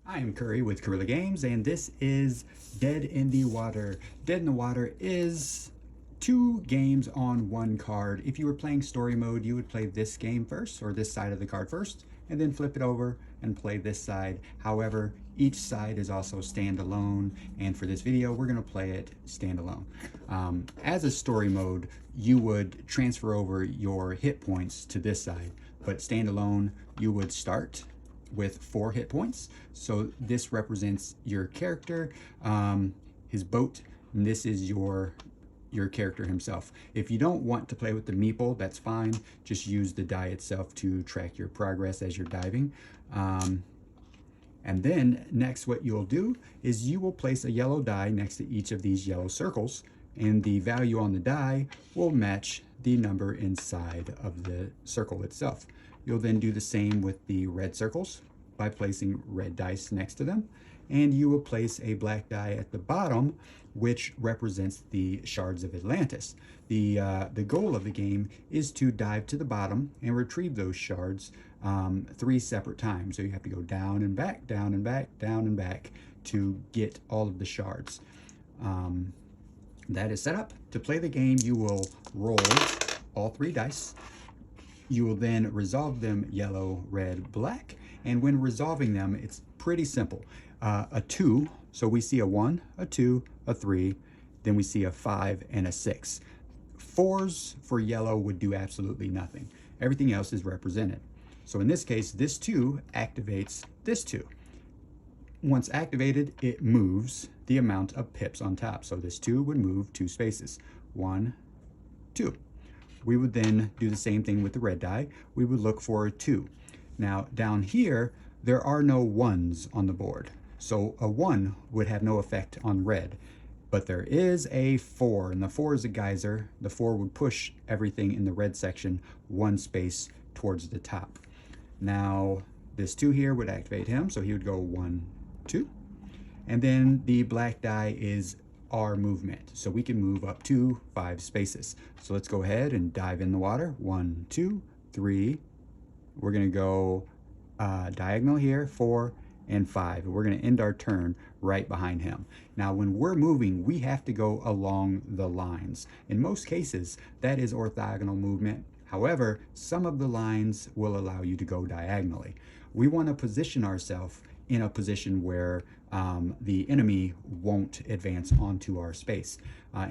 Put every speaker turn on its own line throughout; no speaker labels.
I am Curry with Gorilla Games, and this is Dead in the Water. Dead in the Water is 2 games on 1 card. If you were playing story mode, you would play this game first, or this side of the card first, and then flip it over and play this side. However, each side is also standalone, and for this video, we're going to play it standalone. As a story mode, you would transfer over your hit points to this side, but standalone, you would start with 4 hit points. So this represents your character, his boat, and this is your character himself. If you don't want to play with the meeple, that's fine. Just use the die itself to track your progress as you're diving. And then next, what you'll do is you will place a yellow die next to each of these yellow circles, and the value on the die will match the number inside of the circle itself. You'll then do the same with the red circles by placing red dice next to them, and you will place a black die at the bottom, which represents the Shards of Atlantis. The goal of the game is to dive to the bottom and retrieve those shards 3 separate times. So you have to go down and back, down and back, down and back to get all of the shards. That is set up. To play the game, you will roll all 3 dice. You will then resolve them yellow, red, black. And when resolving them, it's pretty simple. A 2, so we see a 1, a 2, a 3, then we see a 5 and a 6. 4s for yellow would do absolutely nothing. Everything else is represented. So in this case, this 2 activates this 2. Once activated, it moves the amount of pips on top. So this 2 would move 2 spaces. 1, 2. We would then do the same thing with the red die. We would look for a 2. Now down here, there are no 1s on the board. So a 1 would have no effect on red. But there is a 4, and the 4 is a geyser. The 4 would push everything in the red section 1 space towards the top. Now this 2 here would activate him, so he would go 1, 2. And then the black die is our movement, so we can move up to 5 spaces. So let's go ahead and dive in the water. 1, 2, 3. We're going to go diagonal here, 4 and 5. We're going to end our turn right behind him. Now when we're moving, we have to go along the lines. In most cases, that is orthogonal movement. However, some of the lines will allow you to go diagonally. We want to position ourselves in a position where the enemy won't advance onto our space.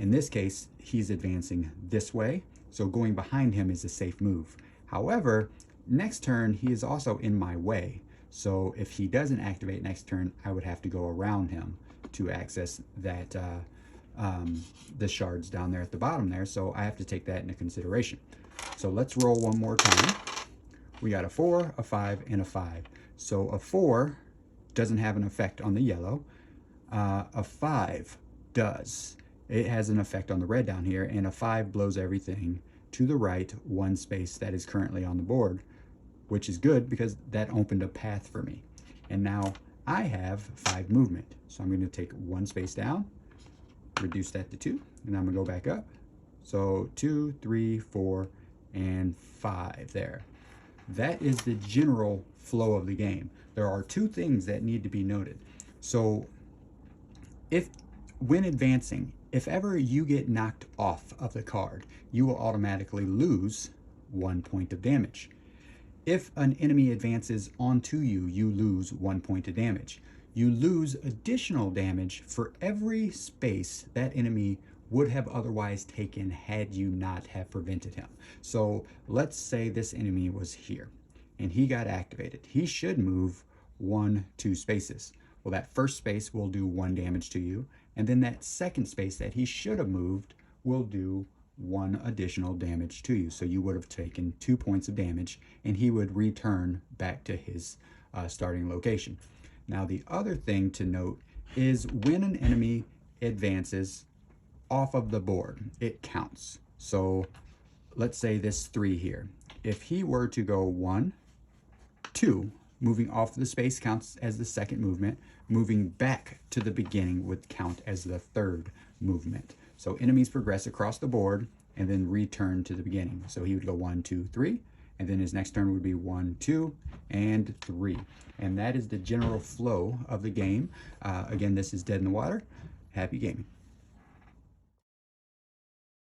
In this case, he's advancing this way, so going behind him is a safe move. However, next turn, he is also in my way. So if he doesn't activate next turn, I would have to go around him to access that the shards down there at the bottom there. So I have to take that into consideration. So let's roll one more time. We got a 4, a 5, and a 5. So a 4 doesn't have an effect on the yellow. A 5 does. It has an effect on the red down here, and a 5 blows everything to the right 1 space that is currently on the board, which is good because that opened a path for me. And now I have 5 movement. So I'm going to take 1 space down, reduce that to 2, and I'm going to go back up. So 2, 3, 4, and 5 there. That is the general flow of the game. There are 2 things that need to be noted. So when advancing, if ever you get knocked off of the card, you will automatically lose 1 point of damage. If an enemy advances onto you, you lose 1 point of damage. You lose additional damage for every space that enemy would have otherwise taken had you not have prevented him. So let's say this enemy was here and he got activated. He should move 1, 2 spaces. Well, that first space will do 1 damage to you, and then that second space that he should have moved will do 1 additional damage to you. So you would have taken 2 points of damage, and he would return back to his starting location. Now the other thing to note is when an enemy advances off of the board, it counts. So let's say this 3 here. If he were to go 1, 2, moving off the space counts as the second movement. Moving back to the beginning would count as the 3rd movement. So enemies progress across the board and then return to the beginning. So he would go 1, 2, 3, and then his next turn would be 1, 2, and 3. And that is the general flow of the game. Again, this is Dead in the Water. Happy gaming.